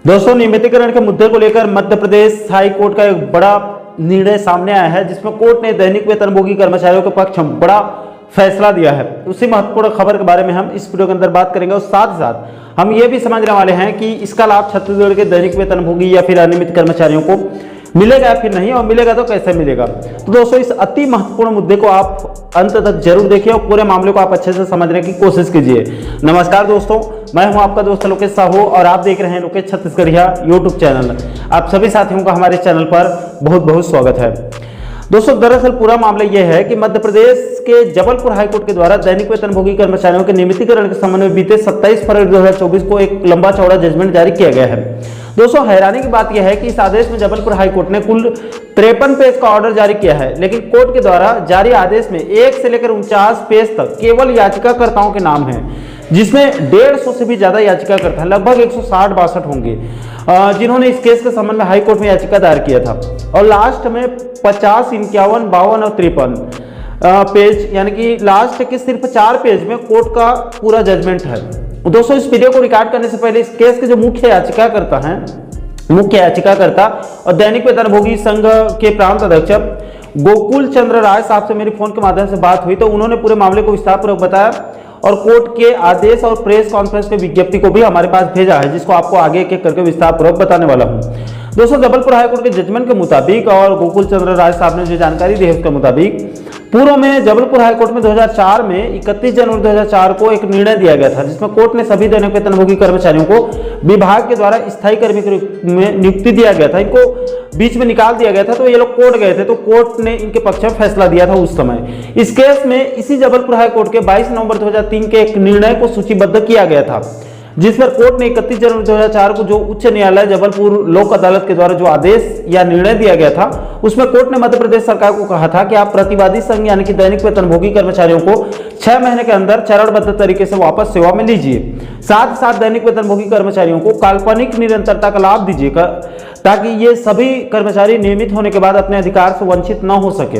दोस्तों, नियमितीकरण के मुद्दे को लेकर मध्य प्रदेश हाई कोर्ट का एक बड़ा निर्णय सामने आया है, जिसमें कोर्ट ने दैनिक वेतनभोगी कर्मचारियों के पक्ष में बड़ा फैसला दिया है। उसी महत्वपूर्ण खबर के बारे में हम इस वीडियो के अंदर बात करेंगे और साथ ही साथ हम ये भी समझने वाले हैं कि इसका लाभ छत्तीसगढ़ के दैनिक वेतनभोगी या फिर अनियमित कर्मचारियों को मिलेगा या फिर नहीं, और मिलेगा तो कैसे मिलेगा। तो दोस्तों, इस अति महत्वपूर्ण मुद्दे को आप अंत तक जरूर देखिए और पूरे मामले को आप अच्छे से समझने की कोशिश कीजिए। नमस्कार दोस्तों, मैं हूं आपका दोस्त लोकेश साहू और आप देख रहे हैं लोकेश छत्तीसगढ़िया यूट्यूब चैनल। आप सभी साथियों का हमारे चैनल पर बहुत बहुत स्वागत है। दोस्तों, दरअसल पूरा मामला यह है कि मध्य प्रदेश के जबलपुर हाईकोर्ट के द्वारा दैनिक वेतनभोगी कर्मचारियों के नियमितीकरण के संबंध में बीते 27 फरवरी 2024 को एक लंबा चौड़ा जजमेंट जारी किया गया है। दोस्तों, हैरानी की बात यह है कि इस आदेश में जबलपुर हाईकोर्ट ने कुल 53 पेज का ऑर्डर जारी किया है, लेकिन कोर्ट के द्वारा जारी आदेश में 1 से लेकर 49 पेज तक केवल याचिकाकर्ताओं के नाम हैं, जिसमें 150 से भी ज्यादा याचिकाकर्ता हैं, लगभग 160-62 होंगे, जिन्होंने इस केस के संबंध में हाईकोर्ट में याचिका दायर किया था। और लास्ट में 50, 51, 52 और 53 पेज, यानी कि लास्ट के सिर्फ 4 पेज में कोर्ट का पूरा जजमेंट है। दोस्तों, इस वीडियो को रिकॉर्ड करने से पहले इस केस के जो मुख्य याचिकाकर्ता और दैनिक वेतनभोगी संघ के प्रांत अध्यक्ष गोकुल चंद्र राय साहब से मेरी फोन के माध्यम से बात हुई, तो उन्होंने पूरे मामले को विस्तारपूर्वक बताया और कोर्ट के आदेश और प्रेस कॉन्फ्रेंस के विज्ञप्ति को भी हमारे पास भेजा है, जिसको आपको आगे एक एक करके विस्तारपूर्वक बताने वाला हूं। दोस्तों, जबलपुर हाईकोर्ट के जजमेंट के मुताबिक और गोकुल चंद्र राय साहब ने जो जानकारी दी है उसके मुताबिक पूर्व में जबलपुर हाईकोर्ट में 2004 में 31 जनवरी 2004 को एक निर्णय दिया गया था, जिसमें कोर्ट ने सभी दैनिक वेतनभोगी कर्मचारियों को विभाग के द्वारा स्थायी कर्मी के रूप में नियुक्ति दिया गया था। इनको बीच में निकाल दिया गया था, तो ये लोग कोर्ट गए थे, तो कोर्ट ने इनके पक्ष में फैसला दिया था उस समय। इस केस में इसी जबलपुर हाईकोर्ट के 22 नवंबर 2003 के एक निर्णय को सूचीबद्ध किया गया था, जिस पर कोर्ट ने 31 जनवरी 2004 को जो उच्च न्यायालय जबलपुर लोक अदालत के द्वारा जो आदेश या निर्णय दिया गया था, उसमें कोर्ट ने मध्य प्रदेश सरकार को कहा था कि आप प्रतिवादी संघ यानी कि दैनिक वेतनभोगी कर्मचारियों को 6 महीने के अंदर चरणबद्ध तरीके से वापस सेवा में लीजिए। साथ ही साथ दैनिक वेतनभोगी कर्मचारियों को काल्पनिक निरंतरता का लाभ दीजिएगा, ताकि ये सभी कर्मचारी नियमित होने के बाद अपने अधिकार से वंचित न हो सके।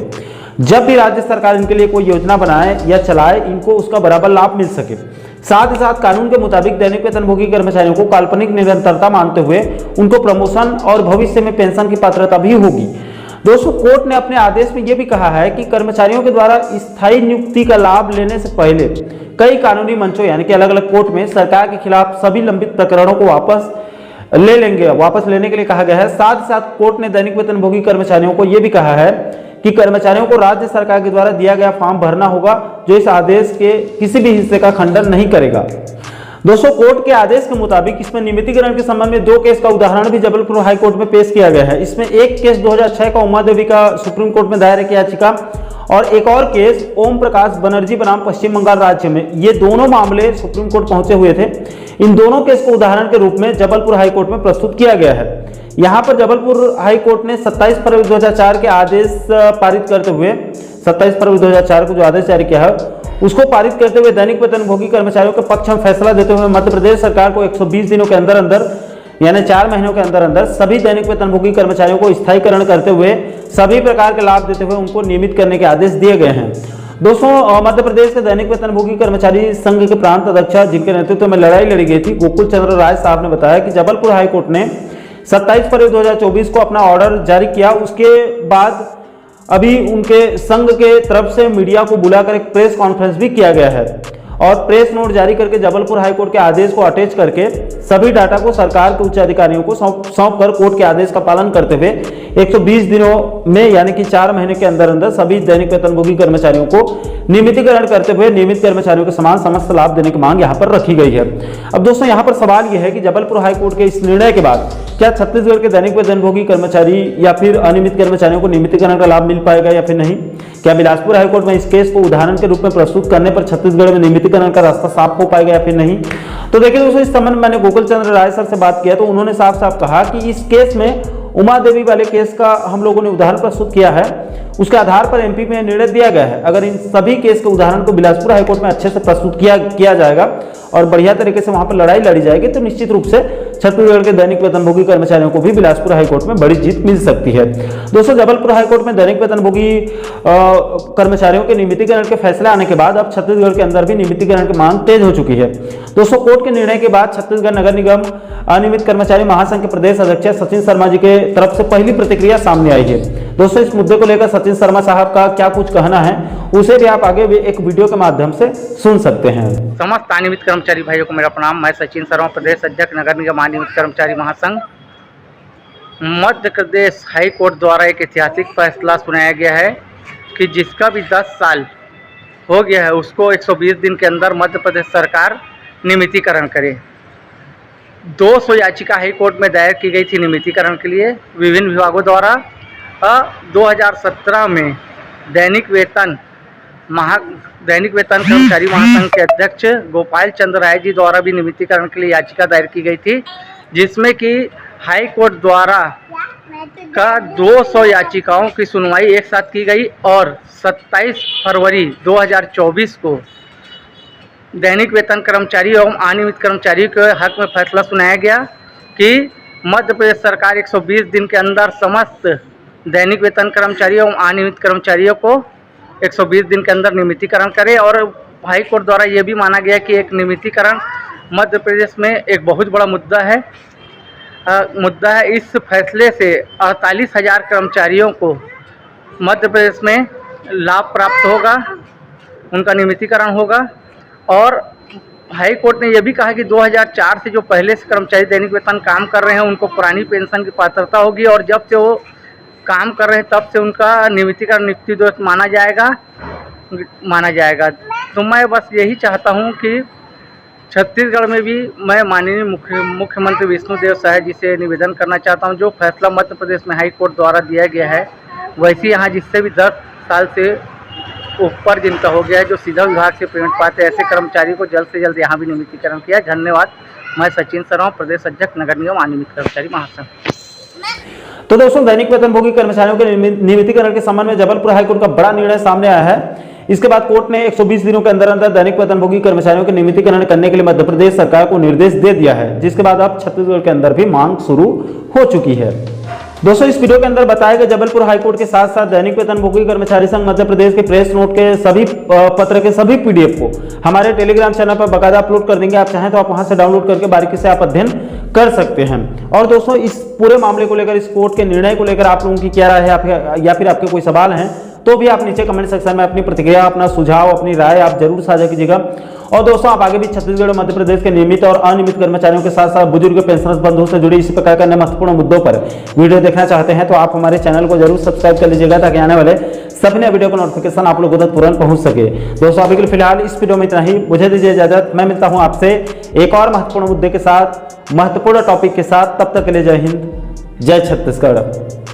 जब भी राज्य सरकार इनके लिए कोई योजना बनाए या चलाए, इनको उसका बराबर लाभ मिल सके। साथ ही साथ कानून के मुताबिक दैनिक वेतनभोगी कर्मचारियों को काल्पनिक निरंतरता मानते हुए उनको प्रमोशन और भविष्य में पेंशन की पात्रता भी होगी। दोस्तों, कोर्ट ने अपने आदेश में यह भी कहा है कि कर्मचारियों के द्वारा स्थायी नियुक्ति का लाभ लेने से पहले कई कानूनी मंचों यानी कि अलग अलग कोर्ट में सरकार के खिलाफ सभी लंबित प्रकरणों को वापस लेने के लिए कहा गया है। साथ ही साथ कोर्ट ने दैनिक वेतनभोगी कर्मचारियों को यह भी कहा है कि कर्मचारियों को राज्य सरकार के द्वारा दिया गया फॉर्म भरना होगा, जो इस आदेश के किसी भी हिस्से का खंडन नहीं करेगा। दोस्तों, कोर्ट के आदेश के मुताबिक इसमें नियमितीकरण के संबंध में 2 केस का उदाहरण भी जबलपुर हाईकोर्ट में पेश किया गया है। इसमें एक केस 2006 का उमा देवी का सुप्रीम कोर्ट में दायर किया याचिका और एक और केस ओम प्रकाश बनर्जी बनाम पश्चिम बंगाल राज्य में। ये दोनों मामले सुप्रीम कोर्ट पहुंचे हुए थे। इन दोनों केस को उदाहरण के रूप में जबलपुर हाईकोर्ट में प्रस्तुत किया गया है। यहाँ पर जबलपुर हाईकोर्ट ने 27 फरवरी 2004 के आदेश पारित करते हुए 27 फरवरी 2004 को जो आदेश जारी किया है उसको पारित करते हुए दैनिक वेतनभोगी कर्मचारियों के पक्ष में फैसला देते हुए मध्य प्रदेश सरकार को 120 दिनों के अंदर यानी 4 महीनों के अंदर सभी दैनिक वेतनभोगी कर्मचारियों को स्थायीकरण करते हुए सभी प्रकार के लाभ देते हुए उनको नियमित करने के आदेश दिए गए हैं। दोस्तों, मध्य प्रदेश के दैनिक वेतनभोगी कर्मचारी संघ के प्रांत अध्यक्ष जिनके नेतृत्व में लड़ाई लड़ी गई थी, गोकुल चंद्र राय साहब ने बताया कि जबलपुर हाईकोर्ट ने 27 फरवरी 2024 को अपना ऑर्डर जारी किया। उसके बाद अभी उनके संघ के तरफ से मीडिया को बुलाकर एक प्रेस कॉन्फ्रेंस भी किया गया है और प्रेस नोट जारी करके जबलपुर हाईकोर्ट के आदेश को अटैच करके सभी डाटा को सरकार के उच्च अधिकारियों को सौंप कर कोर्ट के आदेश का पालन करते हुए 120 दिनों में यानी कि 4 महीने के अंदर सभी दैनिक वेतनभोगी कर्मचारियों को नियमितीकरण करते हुए नियमित कर्मचारियों के समान समस्त लाभ देने की मांग यहाँ पर रखी गई है। अब दोस्तों, यहाँ पर सवाल यह है कि जबलपुर हाईकोर्ट के इस निर्णय के बाद क्या छत्तीसगढ़ के दैनिक वेतनभोगी कर्मचारी या फिर अनियमित कर्मचारियों को नियमितीकरण का लाभ मिल पाएगा या फिर नहीं? क्या बिलासपुर हाईकोर्ट में इस केस को उदाहरण के रूप में प्रस्तुत करने पर छत्तीसगढ़ में नियमितीकरण का रास्ता साफ हो पाएगा या फिर नहीं? तो देखिए दोस्तों, इस संबंध में मैंने गोकुल चंद्र राय सर से बात किया तो उन्होंने साफ साफ कहा कि इस केस में उमा देवी वाले केस का हम लोगों ने उदाहरण प्रस्तुत किया है, उसके आधार पर एमपी में निर्णय दिया गया है। अगर इन सभी केस के उदाहरण को बिलासपुर हाईकोर्ट में अच्छे से प्रस्तुत किया जाएगा और बढ़िया तरीके से वहां पर लड़ाई लड़ी जाएगी तो निश्चित रूप से छत्तीसगढ़ के दैनिक वेतनभोगी कर्मचारियों को भी बिलासपुर हाईकोर्ट में बड़ी जीत मिल सकती है। दोस्तों, जबलपुर हाईकोर्ट में दैनिक वेतनभोगी कर्मचारियों के नियमितीकरण के फैसले आने के बाद अब छत्तीसगढ़ के अंदर भी नियमितीकरण की मांग तेज हो चुकी है। दोस्तों, कोर्ट के निर्णय के बाद छत्तीसगढ़ नगर निगम अनियमित कर्मचारी महासंघ के प्रदेश अध्यक्ष सचिन शर्मा जी के तरफ से पहली प्रतिक्रिया सामने आई है। दोस्तों, इस मुद्दे को लेकर सचिन शर्मा साहब का क्या कुछ कहना है उसे भी आप आगे एक वीडियो के माध्यम से सुन सकते हैं। समस्त अनियमित कर्मचारी भाइयों को मेरा प्रणाम। मैं सचिन शर्मा, प्रदेश अध्यक्ष नगर निगम अनियमित कर्मचारी महासंघ। मध्य प्रदेश हाई कोर्ट द्वारा एक ऐतिहासिक फैसला सुनाया गया है कि जिसका भी 10 साल हो गया है उसको 120 दिन के अंदर मध्य प्रदेश सरकार नियमितीकरण करे। 200 याचिका हाई कोर्ट में दायर की गई थी नियमितीकरण के लिए विभिन्न विभागों द्वारा। 2017 में दैनिक वेतन कर्मचारी महासंघ के अध्यक्ष गोपाल चंद्र राय जी द्वारा भी नियमितीकरण के लिए याचिका दायर की गई थी, जिसमें कि हाई कोर्ट द्वारा का 200 याचिकाओं की सुनवाई एक साथ की गई और 27 फरवरी 2024 को दैनिक वेतन कर्मचारी एवं अनियमित कर्मचारियों के हक में फैसला सुनाया गया कि मध्य प्रदेश सरकार 120 दिन के अंदर समस्त दैनिक वेतन कर्मचारी एवं अनियमित कर्मचारियों को 120 दिन के अंदर नियमितीकरण करे। और हाई कोर्ट द्वारा ये भी माना गया कि एक नियमितीकरण मध्य प्रदेश में एक बहुत बड़ा मुद्दा है। इस फैसले से 48,000 कर्मचारियों को मध्य प्रदेश में लाभ प्राप्त होगा, उनका नियमितीकरण होगा। और हाई कोर्ट ने यह भी कहा कि 2004 से जो पहले से कर्मचारी दैनिक वेतन काम कर रहे हैं उनको पुरानी पेंशन की पात्रता होगी और जब से वो काम कर रहे हैं तब से उनका नियमितीकरण नियुक्ति दोष माना जाएगा। तो मैं बस यही चाहता हूं कि छत्तीसगढ़ में भी मैं माननीय मुख्यमंत्री विष्णुदेव साय जी से निवेदन करना चाहता हूं, जो फैसला मध्य प्रदेश में हाई कोर्ट द्वारा दिया गया है वैसे यहाँ जिससे भी 10 साल से ऊपर जिनका हो गया है, जो सीधा विभाग से पेमेंट पाते हैं, ऐसे कर्मचारी को जल्द से जल्द यहाँ भी नियमितीकरण किया। धन्यवाद। मैं सचिन शर्मा, प्रदेश अध्यक्ष नगर निगम अनियमित कर्मचारी महासंघ। तो दोस्तों, दैनिक वेतनभोगी कर्मचारियों के नियमितीकरण के संबंध में जबलपुर हाईकोर्ट का बड़ा निर्णय सामने आया है। इसके बाद कोर्ट ने 120 दिनों के अंदर अंदर दैनिक वेतनभोगी कर्मचारियों के नियमितीकरण करने के लिए मध्य प्रदेश सरकार को निर्देश दे दिया है, जिसके बाद अब छत्तीसगढ़ के अंदर भी मांग शुरू हो चुकी है। दोस्तों, इस वीडियो के अंदर बताया गया जबलपुर हाईकोर्ट के साथ साथ दैनिक वेतनभोगी कर्मचारी संघ मध्य प्रदेश के प्रेस नोट के सभी पत्र के सभी पीडीएफ को हमारे टेलीग्राम चैनल पर बकायदा अपलोड कर देंगे। आप चाहें तो आप वहां से डाउनलोड करके बारीकी से आप अध्ययन कर सकते हैं। और दोस्तों, इस पूरे मामले को लेकर, इस कोर्ट के निर्णय को लेकर आप लोगों की क्या राय है या फिर आपके कोई सवाल हैं तो भी आप नीचे कमेंट सेक्शन में अपनी प्रतिक्रिया, अपना सुझाव, अपनी राय आप जरूर साझा कीजिएगा। और दोस्तों, आप आगे भी छत्तीसगढ़ और मध्य प्रदेश के नियमित और अनियमित कर्मचारियों के साथ साथ बुजुर्ग पेंशनर्स बंधुओं से जुड़ी इसी प्रकार के अन्य महत्वपूर्ण मुद्दों पर वीडियो देखना चाहते हैं तो आप हमारे चैनल को जरूर सब्सक्राइब कर लीजिएगा, ताकि आने वाले सभी नए वीडियो का नोटिफिकेशन आप लोगों तक तुरंत पहुंच सके। दोस्तों, अभी के लिए फिलहाल इस वीडियो में इतना ही। मुझे दीजिए इजाजत। मैं मिलता हूं आपसे एक और महत्वपूर्ण मुद्दे के साथ, महत्वपूर्ण टॉपिक के साथ। तब तक के लिए जय हिंद, जय छत्तीसगढ़।